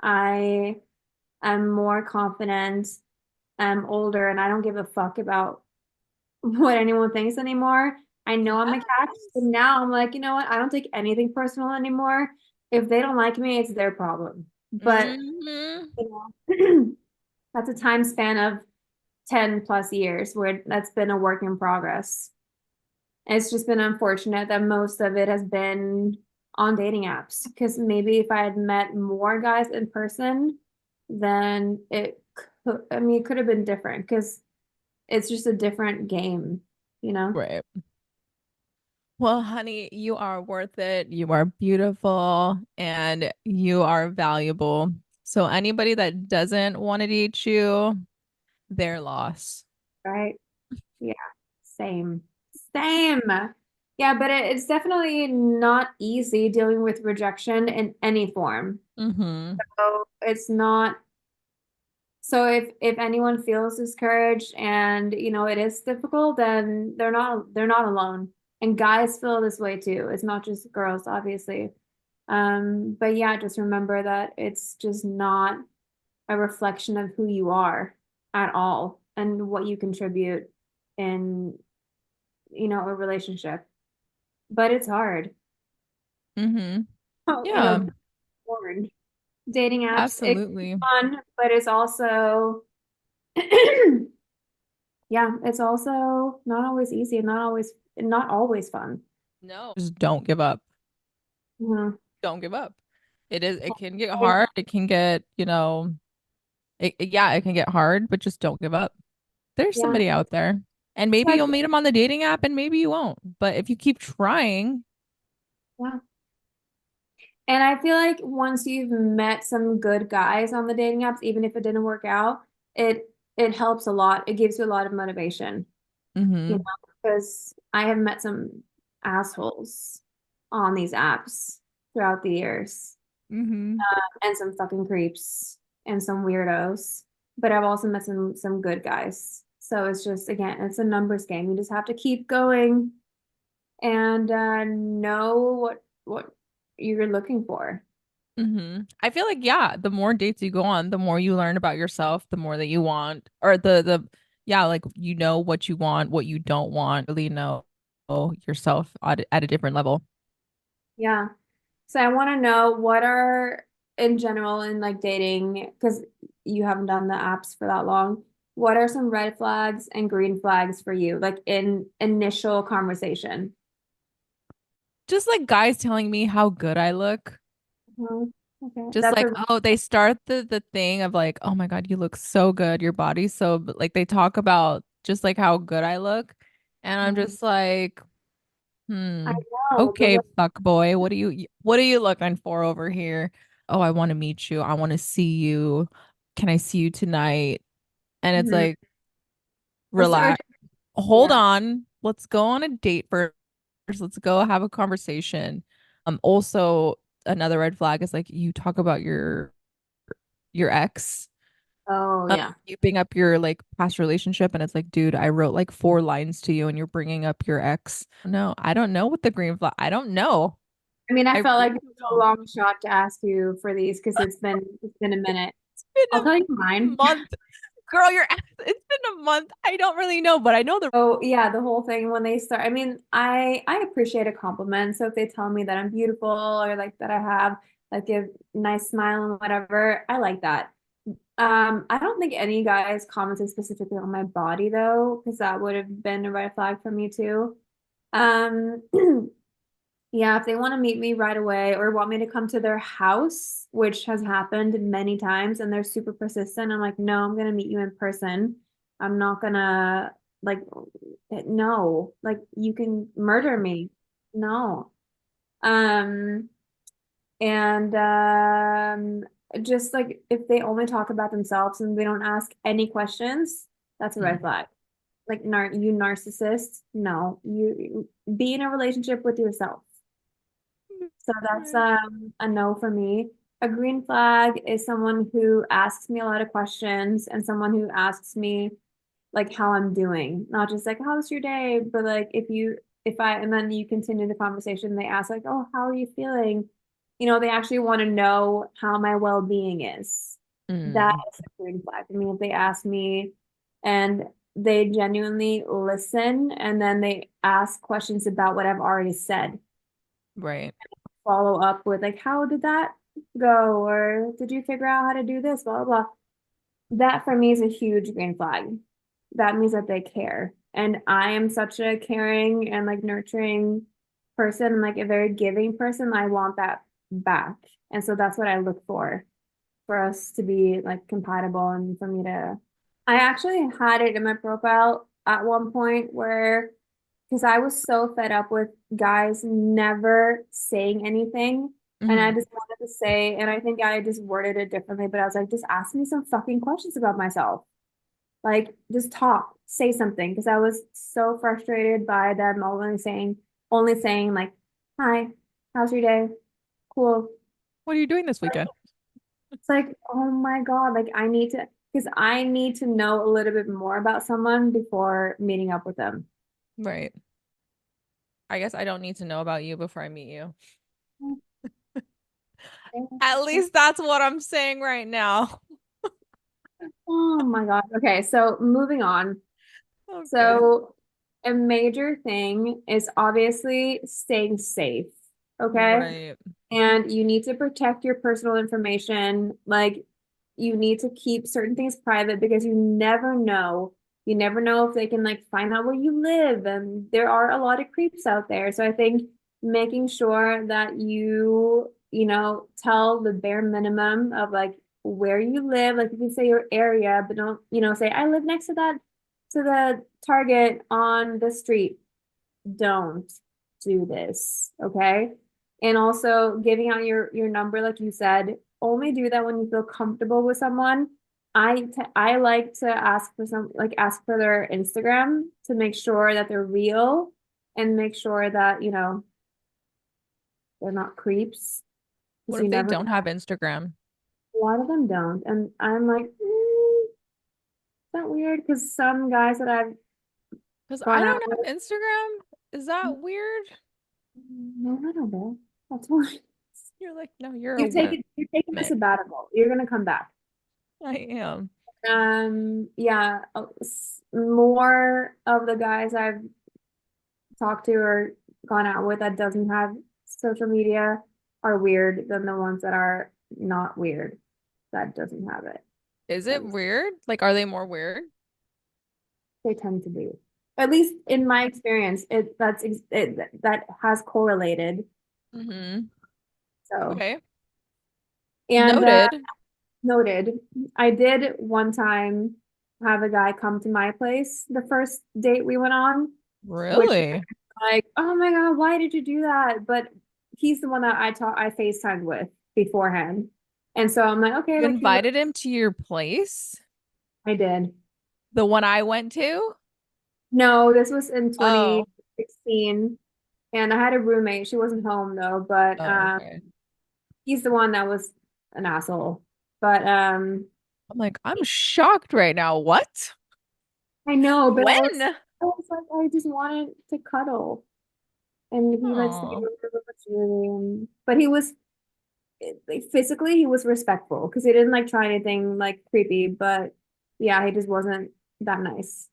I am more confident. I'm older and I don't give a fuck about what anyone thinks anymore. I know I'm a catch, but Yes. now I'm like, you know what? I don't take anything personal anymore. If they don't like me, it's their problem. But Hmm. you know, that's a time span of 10 plus years where that's been a work in progress. It's just been unfortunate that most of it has been on dating apps because maybe if I had met more guys in person, then I mean, it could have been different because it's just a different game, you know? Right. Well, honey, you are worth it. You are beautiful and you are valuable. So anybody that doesn't want to date you, their loss. Right? Yeah, same. Same. Yeah, but it's definitely not easy dealing with rejection in any form. Mm-hmm. So it's not so if anyone feels discouraged and it is difficult, then they're not alone. And guys feel this way too. It's not just girls, obviously. But yeah, just remember that it's just not a reflection of who you are at all and what you contribute in a relationship. But it's hard. Mm-hmm. Oh, Yeah, boring. Dating apps, it can be absolutely. fun, but it's also yeah, it's also not always easy and not always fun. No. Just don't give up. Mhm. Don't give up. It can get hard. It can get, yeah, it can get hard, but just don't give up. There's Yeah. somebody out there. And maybe you'll Especially, meet them on the dating app and maybe you won't. But if you keep trying, yeah. And I feel like once you've met some good guys on the dating apps, even if it didn't work out, it helps a lot. It gives you a lot of motivation, you mm-hmm, know, because I have met some assholes on these apps throughout the years, mm-hmm, and some fucking creeps and some weirdos. But I've also met some good guys. So it's just again, it's a numbers game. You just have to keep going and know what you're looking for. mm-hmm. I feel like, yeah, the more dates you go on, the more you learn about yourself, the more that you want, or yeah, like you know what you want, what you don't want, really know yourself at a different level. Yeah. So I want to know what are in general in like dating, because you haven't done the apps for that long. What are some red flags and green flags for you, like in initial conversation? Just like guys telling me how good I look. Mhm. Okay, Just that's like, a oh, they start the thing of like, oh my God, you look so good. Your body's so, but like they talk about just like how good I look. And I'm Mhm. just like, I know, but okay, fuck boy, what are you looking for over here? Oh, I want to meet you. I want to see you. Can I see you tonight? And it's mhm. like, Or relax, hold yeah. on. Let's go on a date first. Let's go have a conversation. Also another red flag is like you talk about your ex, Oh yeah. you bring up your like past relationship, and it's like, dude, I wrote like 4 lines to you, and you're bringing up your ex. No, I don't know what the green flag. I don't know. I mean, I I felt like really it don't was a know. long shot to ask you for these because it's been a minute. It's been I'll tell you a mine. month, girl. Your ex. It's been a month. I don't really know, but I know the. Oh yeah, the whole thing when they start. I mean, I appreciate a compliment. So if they tell me that I'm beautiful or like that I have like a nice smile and whatever, I like that. I don't think any guys commented specifically on my body though, because that would have been a red flag for me too. Um, Yeah, if they want to meet me right away or want me to come to their house, which has happened many times, and they're super persistent, I'm like, no, I'm gonna meet you in person. I'm not gonna like, no, like you can murder me. No. Um, and just like if they only talk about themselves and they don't ask any questions, that's a red Mm. flag. Like, you narcissist, no, you be in a relationship with yourself. So that's a no for me. A green flag is someone who asks me a lot of questions and someone who asks me like how I'm doing, not just like how's your day, but like if I and then you continue the conversation, they ask like, oh, how are you feeling? They actually want to know how my well-being is. That Mm. is a green flag for me if they ask me and they genuinely listen and then they ask questions about what I've already said. Right. Follow up with like, how did that go? Or did you figure out how to do this? Blah, blah, blah. That for me is a huge green flag. That means that they care. And I am such a caring and like nurturing person, like a very giving person. I want that back. And so that's what I look for us to be like compatible and for me to. I actually had it in my profile at one point where, because I was so fed up with guys never saying anything. And I Hmm. just wanted to say, and I think I just worded it differently, but I was like, just ask me some fucking questions about myself. Like, just talk, say something. Because I was so frustrated by them only saying like, hi, how's your day? Cool. What are you doing this weekend? It's like, oh my God, like because I need to know a little bit more about someone before meeting up with them. Right. I guess I don't need to know about you before I meet you. At least that's what I'm saying right now. Oh my God. Okay, so moving on. Okay. So a major thing is obviously staying safe. Okay. Right. And you need to protect your personal information. Like you need to keep certain things private because you never know. You never know if they can like find out where you live. And there are a lot of creeps out there. So I think making sure that tell the bare minimum of like where you live, like you can say your area, but don't, say I live next to the Target on the street. Don't do this, okay? And also giving out your number, like you said, only do that when you feel comfortable with someone. I like to ask for their Instagram to make sure that they're real and make sure that, they're not creeps because What you if they never don't have Instagram? a lot of them don't. And I'm like, is that weird? Because some guys that I've Because I gone out don't with, have Instagram. Is that weird? no, I don't know. That's why. You're like, no, you're a You're taking a woman. sabbatical. You're gonna come back. I am. Yeah, more of the guys I've talked to or gone out with that doesn't have social media are weird than the ones that are not weird that doesn't have it. Is it Because weird? Like, are they more weird? they tend to be. At least in my experience, that has correlated. Mm-hmm. So, Okay. and Noted. noted. I did one time have a guy come to my place the first date we went on, which Really? like, oh my God, why did you do that? But he's the one that I FaceTimed with beforehand. And so I'm like, okay, You like he was, invited him to your place? I did. The one I went to? No, this was in Oh. 2016 and I had a roommate. She wasn't home though, but Oh, okay. he's the one that was an asshole. But I'm like, I'm shocked right now. What? I know, but When? I was like, I just wanted to cuddle. And he like stayed Oh, over with Julie, but he was like, physically he was respectful because he didn't like try anything like creepy, but yeah, he just wasn't that nice.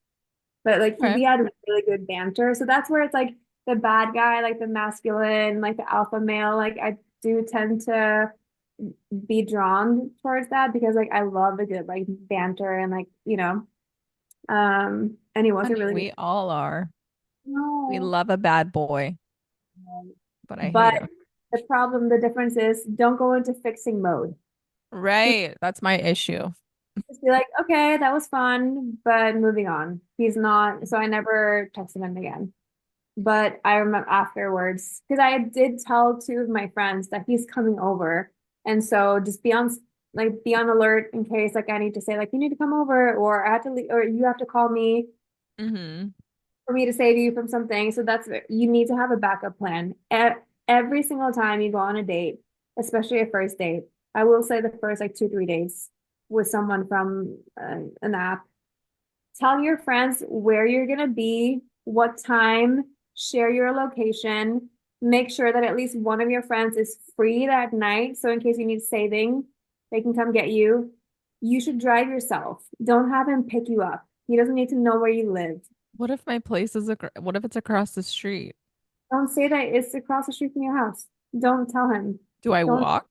But like okay. we had really good banter, so that's where it's like the bad guy, like the masculine, like the alpha male. Like I do tend to be drawn towards that because like I love the good like banter and like and he wasn't Honey, really we all are. We no. love a bad boy, but I hate But him. the difference is don't go into fixing mode. Right. That's my issue. Just be like, okay, that was fun, but moving on. He's not, so I never texted him again. But I remember afterwards, because I did tell two of my friends that he's coming over. And so just be on alert in case like I need to say like you need to come over or I have to leave, or you have to call me Mm-hmm. for me to save you from something. So you need to have a backup plan. Every single time you go on a date, especially a first date, I will say the first like 2, 3 days with someone from an app, tell your friends where you're gonna be, what time, share your location, make sure that at least one of your friends is free that night. So in case you need saving, they can come get you. You should drive yourself. Don't have him pick you up. He doesn't need to know where you live. What if my place is what if it's across the street? Don't say that it's across the street from your house. Don't tell him. Do I Don't walk?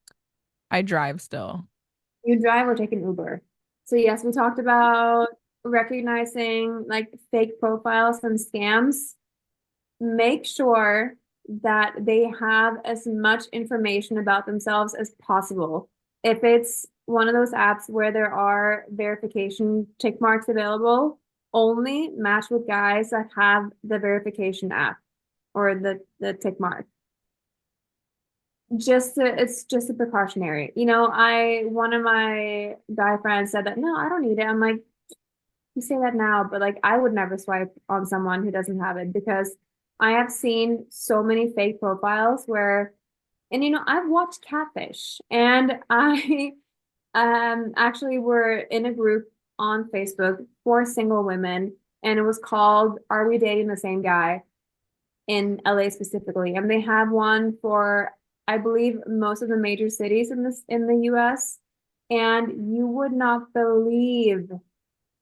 I drive still. you drive or take an Uber. So yes, we talked about recognizing like fake profiles and scams. Make sure that they have as much information about themselves as possible. If it's one of those apps where there are verification tick marks available, only match with guys that have the verification app or the tick mark. It's just a precautionary. I one of my guy friends said that no, I don't need it. I'm like, you say that now, but like I would never swipe on someone who doesn't have it because I have seen so many fake profiles where, and I've watched Catfish, and I actually were in a group on Facebook for single women, and it was called "Are We Dating the Same Guy?" in LA specifically, and they have one for I believe most of the major cities in the US, and you would not believe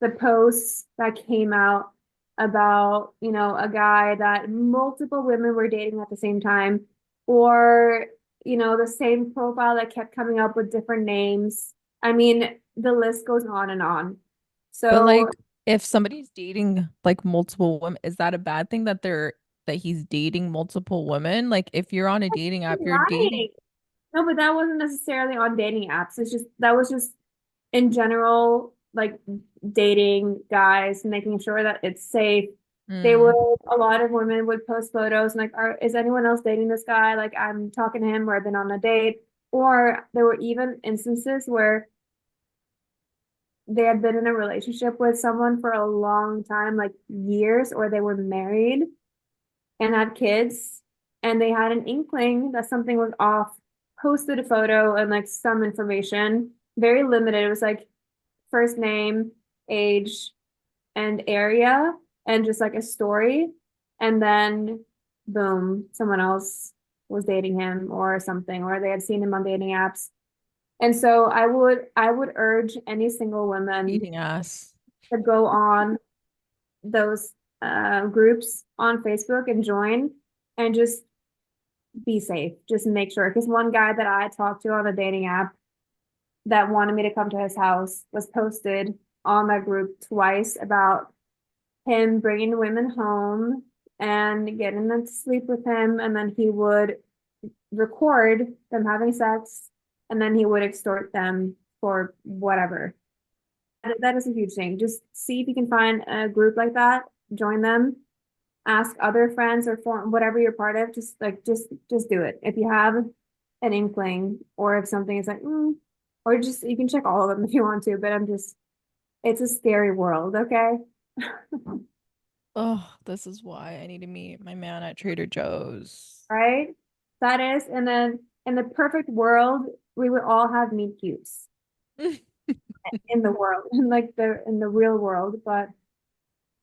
the posts that came out about, a guy that multiple women were dating at the same time, or, the same profile that kept coming up with different names. I mean, the list goes on and on. But So, like if somebody's dating like multiple women, is that a bad thing that he's dating multiple women? Like if you're on a dating app, you're dating. lying. No, but that wasn't necessarily on dating apps. That was just in general, like dating guys, making sure that it's safe. Mm. A lot of women would post photos and like, is anyone else dating this guy? Like, I'm talking to him or I've been on a date. Or there were even instances where they had been in a relationship with someone for a long time, like years, or they were married and had kids, and they had an inkling that something was off, posted a photo and like some information, very limited. It was like first name, age, and area, and just like a story. And then boom, someone else was dating him or something, or they had seen him on dating apps. And so I would urge any single woman Eating ass. to go on those groups on Facebook and join and just be safe. Just make sure. Because one guy that I talked to on a dating app that wanted me to come to his house was posted on that group twice about him bringing women home and getting them to sleep with him, and then he would record them having sex, and then he would extort them for whatever. That is a huge thing. Just see if you can find a group like that, join them, ask other friends or form whatever you're part of. Just do it. If you have an inkling, or if something is like, or just you can check all of them if you want to. But it's a scary world. Okay. Oh, this is why I need to meet my man at Trader Joe's. Right? That is, and then in the perfect world, we would all have meet cutes in the world, in the real world. But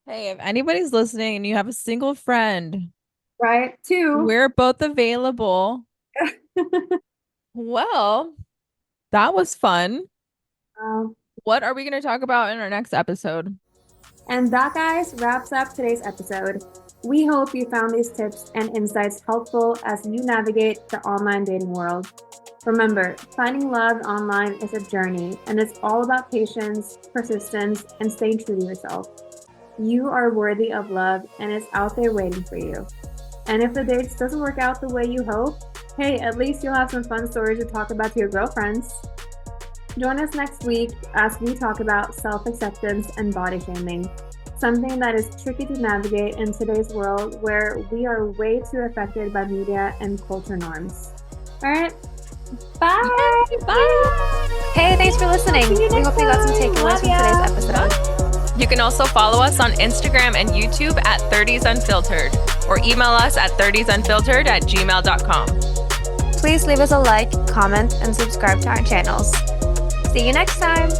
Hey, if anybody's listening and you have a single friend, right, two. we're both available. Well, that was fun. Um, What are we going to talk about in our next episode? and that, guys, wraps up today's episode. We hope you found these tips and insights helpful as you navigate the online dating world. Remember, finding love online is a journey, and it's all about patience, persistence, and staying true to yourself. You are worthy of love, and it's out there waiting for you. And if the dates doesn't work out the way you hope, hey, at least you'll have some fun stories to talk about to your girlfriends. Join us next week as we talk about self-acceptance and body shaming, something that is tricky to navigate in today's world where we are way too affected by media and culture norms. All right, bye! Yay, bye! Hey, thanks for listening. We hope you got some takeaways from today's episode. You can also follow us on Instagram and YouTube at 30s Unfiltered, or email us at 30sunfiltered@gmail.com. Please leave us a like, comment, and subscribe to our channels. See you next time!